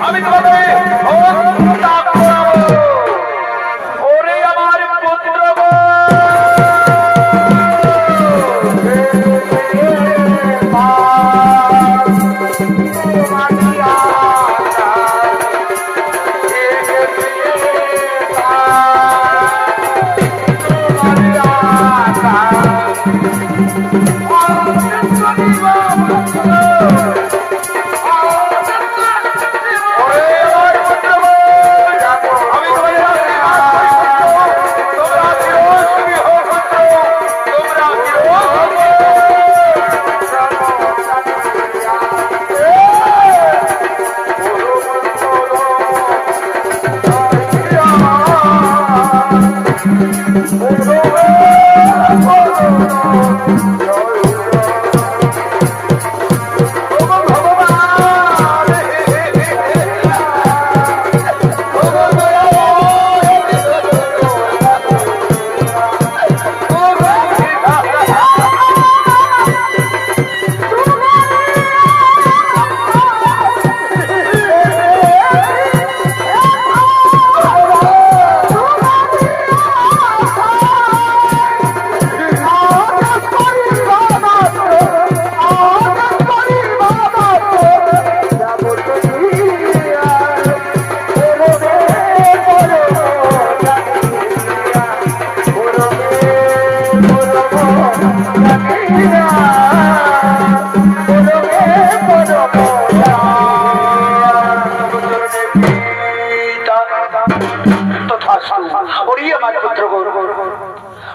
আমি তোমাদের ত্যাগ করাবো।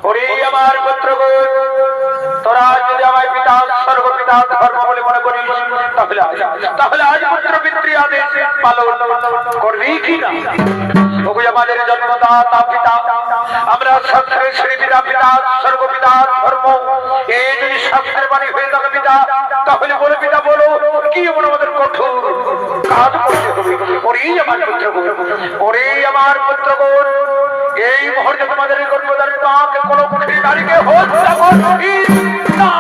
ওরে আমার পুত্রগণ, তোরা যদি আমার পিতা স্বর্গপিতা ধর্ম বলে মনে করিস, তাহলে আজ পুত্র পিতৃ আদেশ পালন করবি কি না? আমাদের জন্মদাতা পিতা, আমরা শাস্ত্রের শ্রীপিতা পিতা স্বর্গপিতা ধর্ম, এই যদি শাস্ত্রের বাণী হয়ে থাকে পিতা, তাহলে বলে পিতা বলো কি এমন আমাদের কঠোর কাজ করতে হবে? ওরে আমার পুত্রগণ, এই মুহূর্তে তোমাদের গর্ভধারী মাকে কোনো নারীকে হত্যা করবি না।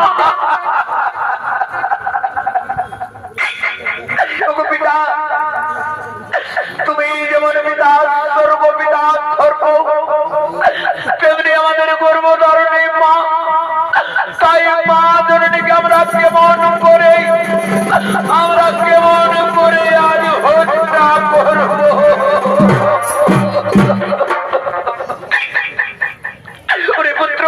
পিতা, তুমি যেমন পিতা স্বর্গপিতা ধর্ম, তেমনি আমাদের গর্ভধারণী মা। তাই মা জননীকে আমরা কেমন করে আজ হত্যা করবো? ওরে পুত্র,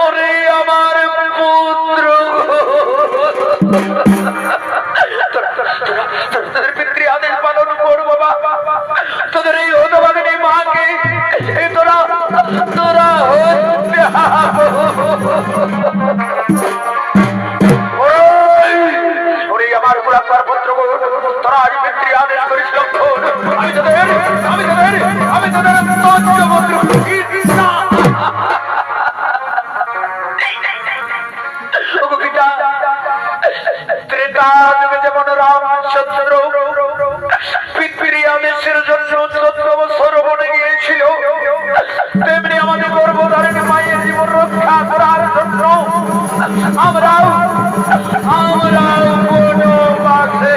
ওরে আমার পুত্র, তোদের পিতৃ আদেশ পালন করবো বাবা। তোদের এই হতভাগিনী মাকে তোরা ওরে আমার পুরাতন পুত্র, তোরা আজ পিতৃ আদেশ করিস লক্ষণ। আমি তোদের যেমন রামচন্দ্র পৃথিবীর আদেশের জন্য 14 বছর বনে গিয়েছিল, তেমনি আমাদের গর্ভধারণী মায়ের জীবন রক্ষা করার জন্য আমরাও বনবাসে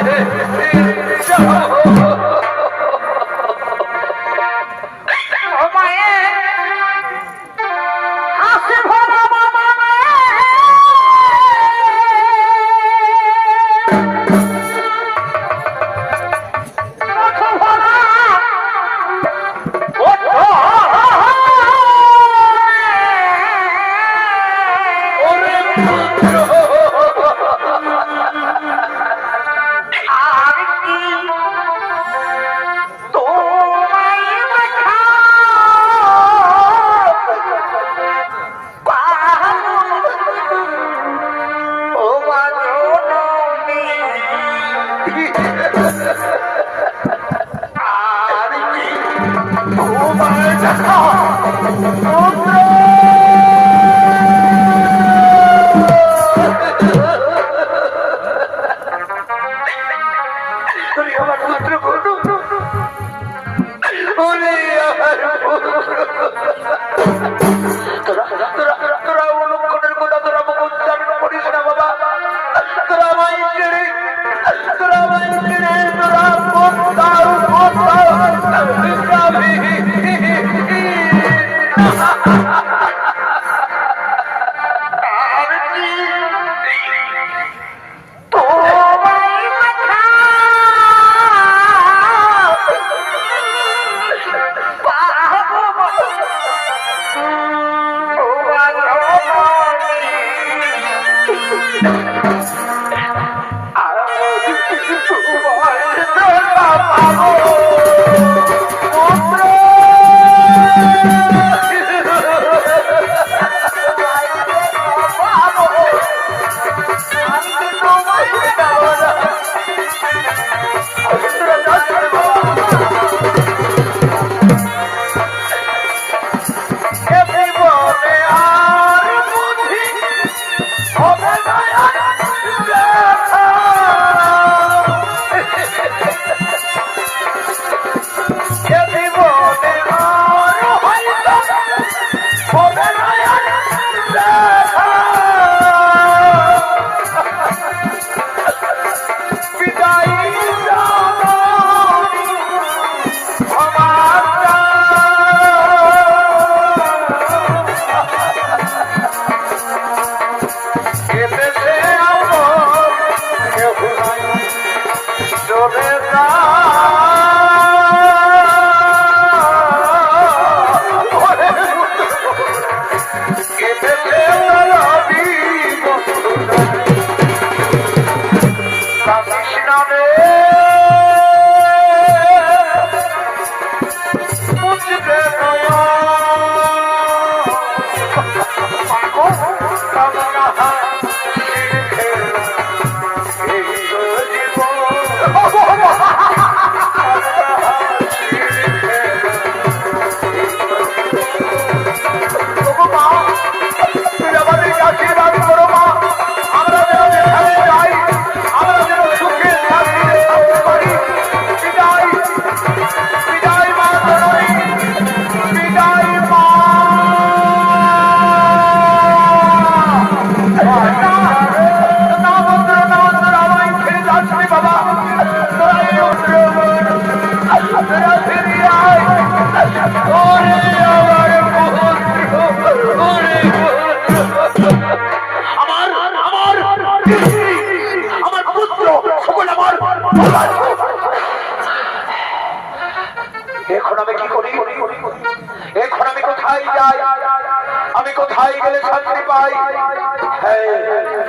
তোরা এখন আমি কি করি? এখন আমি কোথায় যাই? আমি কোথায় গেলে শান্তি পাই? হ্যাঁ